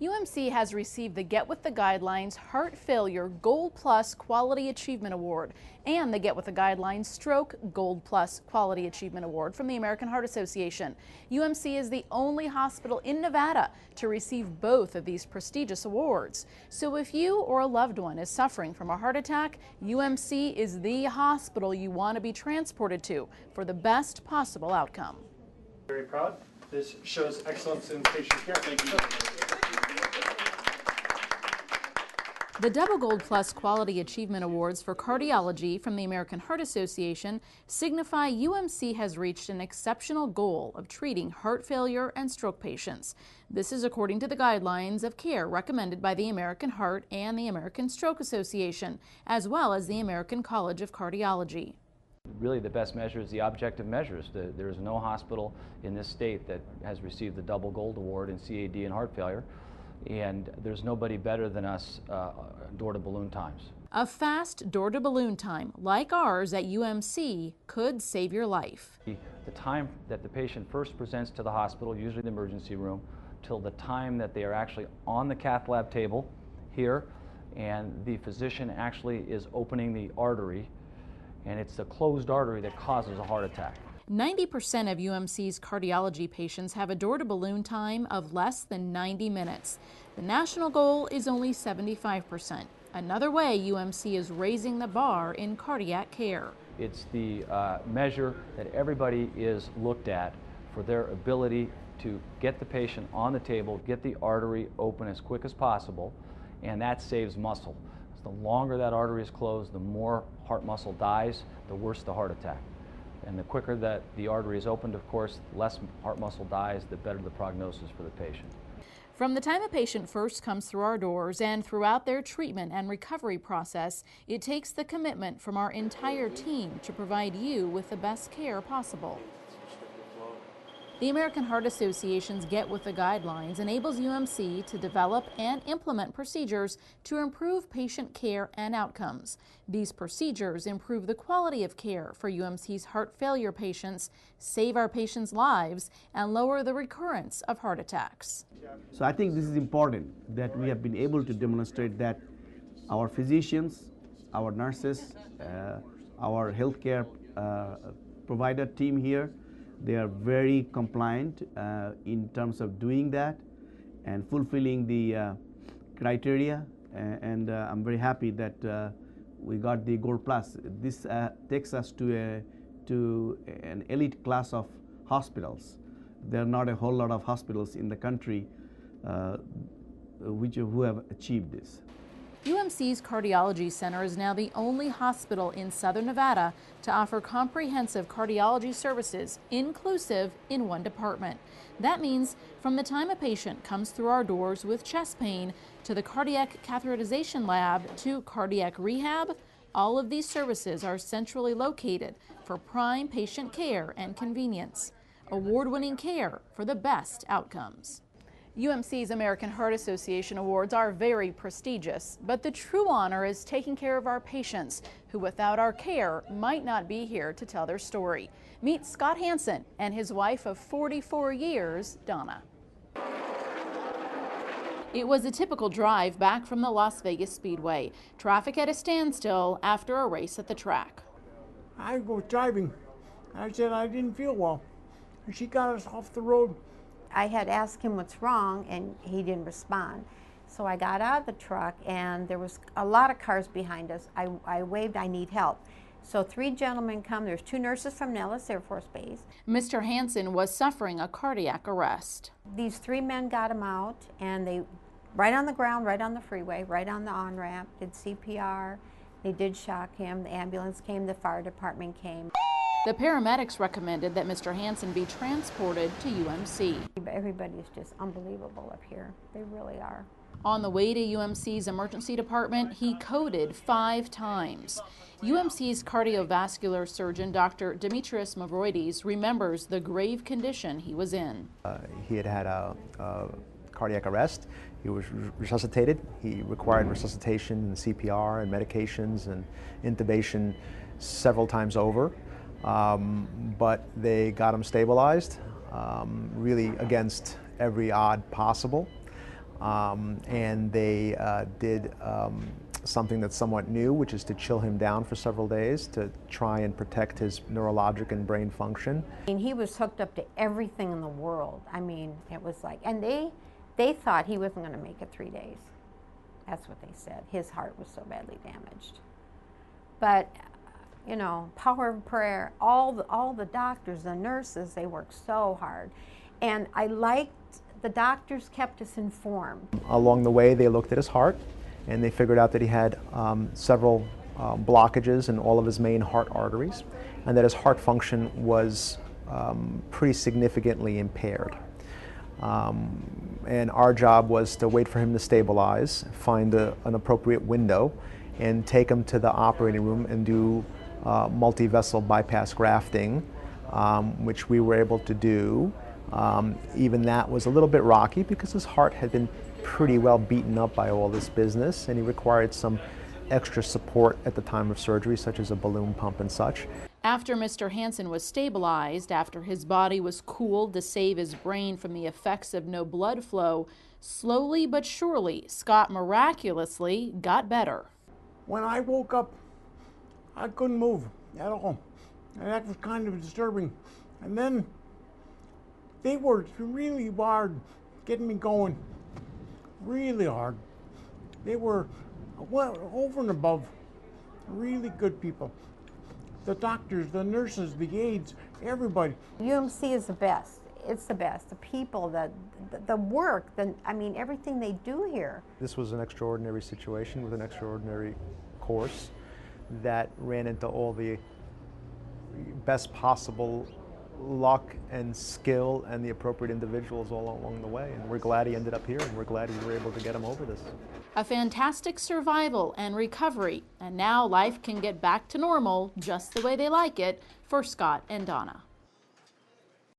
UMC has received the Get With the Guidelines Heart Failure Gold Plus Quality Achievement Award and the Get With the Guidelines Stroke Gold Plus Quality Achievement Award from the American Heart Association. UMC is the only hospital in Nevada to receive both of these prestigious awards. So if you or a loved one is suffering from a heart attack, UMC is the hospital you want to be transported to for the best possible outcome. Very proud. This shows excellence in patient care. Thank you. The Double Gold Plus Quality Achievement Awards for Cardiology from the American Heart Association signify UMC has reached an exceptional goal of treating heart failure and stroke patients. This is according to the guidelines of care recommended by the American Heart and the American Stroke Association, as well as the American College of Cardiology. Really the best measure is the objective measures. There is no hospital in this state that has received the Double Gold Award in CAD and heart failure. And there's nobody better than us door-to-balloon times. A fast door-to-balloon time, like ours at UMC, could save your life. The time that the patient first presents to the hospital, usually the emergency room, till the time that they are actually on the cath lab table here, and the physician actually is opening the artery, and it's the closed artery that causes a heart attack. 90% of UMC's cardiology patients have a door-to-balloon time of less than 90 minutes. The national goal is only 75%. Another way UMC is raising the bar in cardiac care. It's the measure that everybody is looked at for their ability to get the patient on the table, get the artery open as quick as possible, and that saves muscle. The longer that artery is closed, the more heart muscle dies, the worse the heart attack. And the quicker that the artery is opened, of course, the less heart muscle dies, the better the prognosis for the patient. From the time a patient first comes through our doors and throughout their treatment and recovery process, it takes the commitment from our entire team to provide you with the best care possible. The American Heart Association's Get With the Guidelines enables UMC to develop and implement procedures to improve patient care and outcomes. These procedures improve the quality of care for UMC's heart failure patients, save our patients' lives, and lower the recurrence of heart attacks. So I think this is important that we have been able to demonstrate that our physicians, our nurses, our healthcare provider team here, they are very compliant in terms of doing that and fulfilling the criteria, and I'm very happy that we got the Gold Plus. This takes us to an elite class of hospitals. There are not a whole lot of hospitals in the country who have achieved this. UMC's Cardiology Center is now the only hospital in Southern Nevada to offer comprehensive cardiology services, inclusive in one department. That means from the time a patient comes through our doors with chest pain to the cardiac catheterization lab to cardiac rehab, all of these services are centrally located for prime patient care and convenience. Award-winning care for the best outcomes. UMC's American Heart Association awards are very prestigious, but the true honor is taking care of our patients who without our care might not be here to tell their story. Meet Scott Hanson and his wife of 44 years, Donna. It was a typical drive back from the Las Vegas Speedway. Traffic at a standstill after a race at the track. I was driving. I said I didn't feel well. And she got us off the road. I had asked him what's wrong, and he didn't respond. So I got out of the truck, and there was a lot of cars behind us. I waved, I need help. So 3 gentlemen come. There's 2 nurses from Nellis Air Force Base. Mr. Hanson was suffering a cardiac arrest. These 3 men got him out, and they, right on the ground, right on the freeway, right on the on-ramp, did CPR. They did shock him. The ambulance came, the fire department came. The paramedics recommended that Mr. Hanson be transported to UMC. Everybody's just unbelievable up here. They really are. On the way to UMC's emergency department, he coded 5 times. UMC's cardiovascular surgeon, Dr. Demetrius Mavroides, remembers the grave condition he was in. He had a cardiac arrest. He was resuscitated. He required resuscitation and CPR and medications and intubation several times over. But they got him stabilized, really against every odd possible. and they did something that's somewhat new, which is to chill him down for several days to try and protect his neurologic and brain function. I mean, he was hooked up to everything in the world. I mean, it was like, and they thought he wasn't going to make it 3 days. That's what they said. His heart was so badly damaged. But, you know, power of prayer, all the doctors, the nurses, they worked so hard. And I liked the doctors kept us informed. Along the way, they looked at his heart, and they figured out that he had several blockages in all of his main heart arteries, and that his heart function was pretty significantly impaired. And our job was to wait for him to stabilize, find an appropriate window, and take him to the operating room and do multi-vessel bypass grafting, which we were able to do. Even that was a little bit rocky because his heart had been pretty well beaten up by all this business, and he required some extra support at the time of surgery, such as a balloon pump and such. After Mr. Hanson was stabilized, after his body was cooled to save his brain from the effects of no blood flow, slowly but surely, Scott miraculously got better. When I woke up, I couldn't move at all. And that was kind of disturbing. And then they worked really hard getting me going. Really hard. They were well over and above really good people. The doctors, the nurses, the aides, everybody. UMC is the best. It's the best. The people, the work, I mean, everything they do here. This was an extraordinary situation with an extraordinary course that ran into all the best possible luck and skill and the appropriate individuals all along the way. And we're glad he ended up here, and we're glad we were able to get him over this. A fantastic survival and recovery, and now life can get back to normal just the way they like it for Scott and Donna.